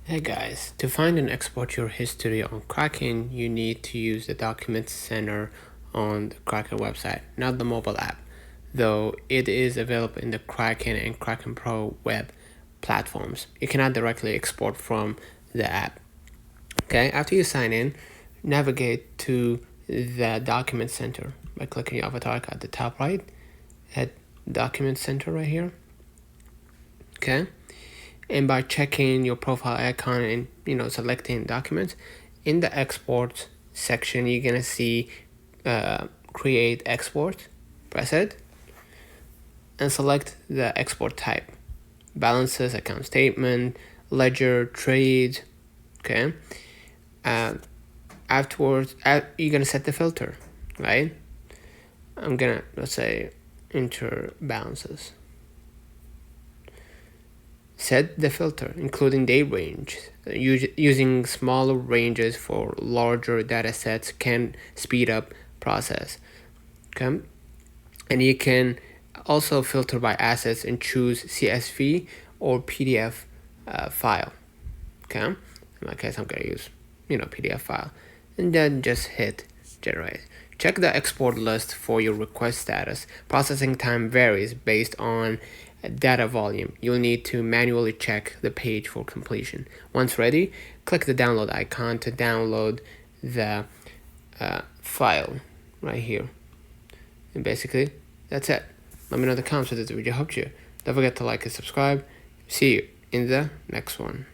Hey guys, to find and export your history on Kraken, you need to use the Document Center on the Kraken website, not the mobile app, though it is available in the Kraken and Kraken Pro web platforms. You cannot directly export from the app. Okay, after you sign in, navigate to the Document Center by clicking your avatar at the top right, at Document Center right here. Okay, and by checking your profile icon and selecting documents in the export section, you're gonna see create export. Press it and select the export type: balances, account statement, ledger, trade. Okay, afterwards you're gonna set the filter, right? I'm gonna, let's say, enter balances. Set the filter, including date range. Using smaller ranges for larger data sets can speed up process. Okay, and you can also filter by assets and choose CSV or PDF file. Okay, in my case, I'm gonna use PDF file, and then just hit generate. Check the export list for your request status. Processing time varies based on data volume. You'll need to manually check the page for completion. Once ready, click the download icon to download the file right here. And basically, that's it. Let me know in the comments if this video helped you. Don't forget to like and subscribe. See you in the next one.